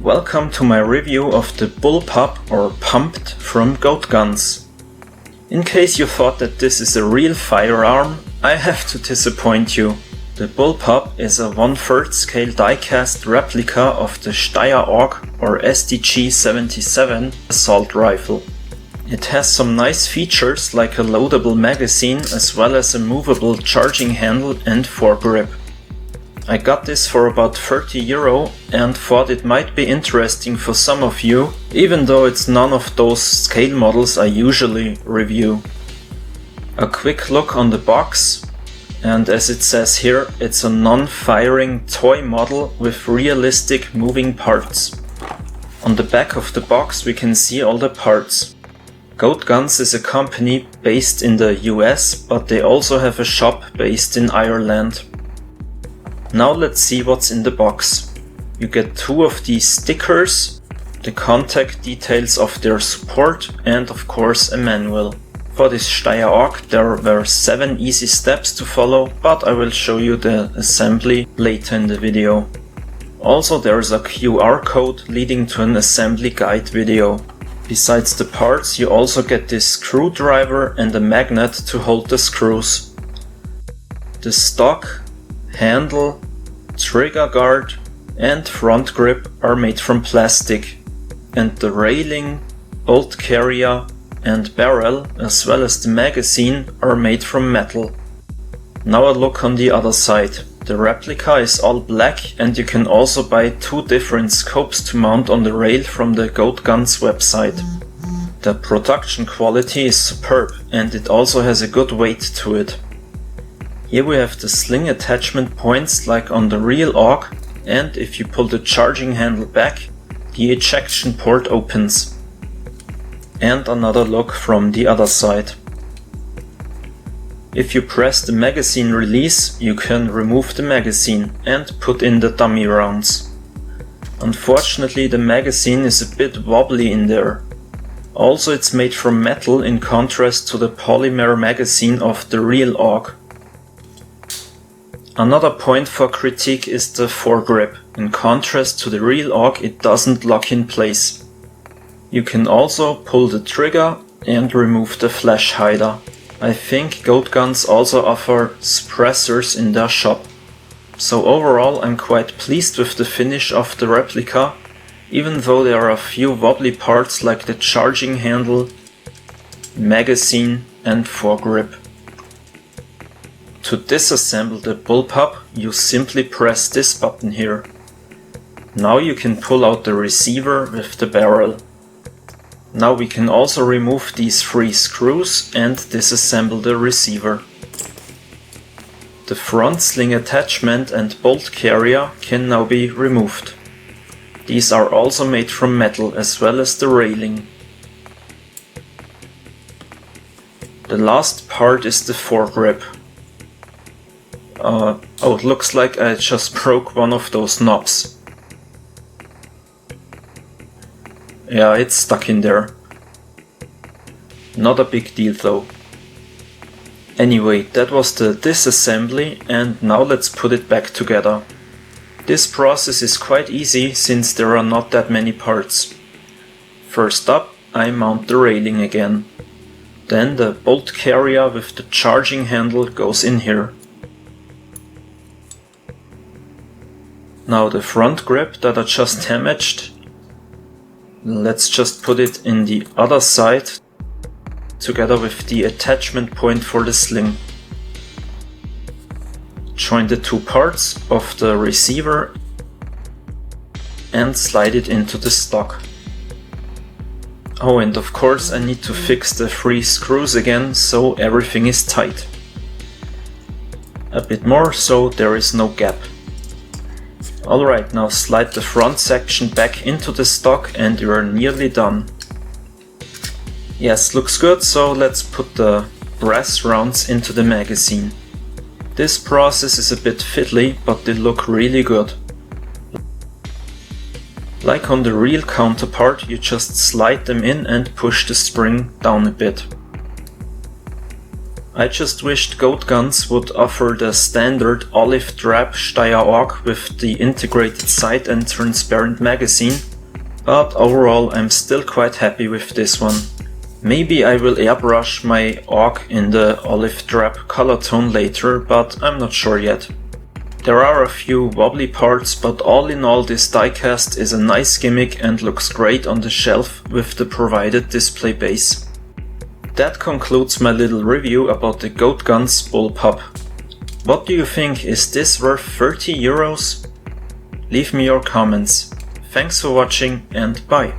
Welcome to my review of the Bullpup or Pumped from Goatguns. In case you thought that this is a real firearm, I have to disappoint you. The Bullpup is a 1/3 scale diecast replica of the Steyr AUG or SDG-77 assault rifle. It has some nice features like a loadable magazine as well as a movable charging handle and foregrip. I got this for about €30 and thought it might be interesting for some of you, even though it's none of those scale models I usually review. A quick look on the box, and as it says here, it's a non-firing toy model with realistic moving parts. On the back of the box we can see all the parts. Goatguns is a company based in the US, but they also have a shop based in Ireland. Now let's see what's in the box. You get 2 of these stickers, the contact details of their support, and of course a manual. For this Steyr AUG there were 7 easy steps to follow, but I will show you the assembly later in the video. Also there is a QR code leading to an assembly guide video. Besides the parts you also get this screwdriver and a magnet to hold the screws. The stock, handle, trigger guard and front grip are made from plastic, and the railing, bolt carrier and barrel as well as the magazine are made from metal. Now a look on the other side. The replica is all black and you can also buy 2 different scopes to mount on the rail from the Goatguns website. The production quality is superb and it also has a good weight to it. Here we have the sling attachment points like on the real AUG, and if you pull the charging handle back, the ejection port opens. And another look from the other side. If you press the magazine release, you can remove the magazine and put in the dummy rounds. Unfortunately the magazine is a bit wobbly in there. Also it's made from metal in contrast to the polymer magazine of the real AUG. Another point for critique is the foregrip. In contrast to the real AUG, it doesn't lock in place. You can also pull the trigger and remove the flash hider. I think Goatguns also offer suppressors in their shop. So overall I'm quite pleased with the finish of the replica, even though there are a few wobbly parts like the charging handle, magazine and foregrip. To disassemble the Bullpup, you simply press this button here. Now you can pull out the receiver with the barrel. Now we can also remove these 3 screws and disassemble the receiver. The front sling attachment and bolt carrier can now be removed. These are also made from metal as well as the railing. The last part is the foregrip. Oh, it looks like I just broke one of those knobs. Yeah, it's stuck in there. Not a big deal though. Anyway, that was the disassembly and now let's put it back together. This process is quite easy since there are not that many parts. First up, I mount the railing again. Then the bolt carrier with the charging handle goes in here. Now the front grip that I just damaged, let's just put it in the other side together with the attachment point for the sling. Join the 2 parts of the receiver and slide it into the stock. Oh, and of course I need to fix the 3 screws again so everything is tight. A bit more so there is no gap. Alright, now slide the front section back into the stock and you are nearly done. Yes, looks good, so let's put the brass rounds into the magazine. This process is a bit fiddly, but they look really good. Like on the real counterpart, you just slide them in and push the spring down a bit. I just wished Goatguns would offer the standard olive drab Steyr AUG with the integrated sight and transparent magazine, but overall I'm still quite happy with this one. Maybe I will airbrush my AUG in the olive drab color tone later, but I'm not sure yet. There are a few wobbly parts, but all in all this diecast is a nice gimmick and looks great on the shelf with the provided display base. That concludes my little review about the Goatguns Bullpup. What do you think, is this worth 30 euros? Leave me your comments. Thanks for watching and bye.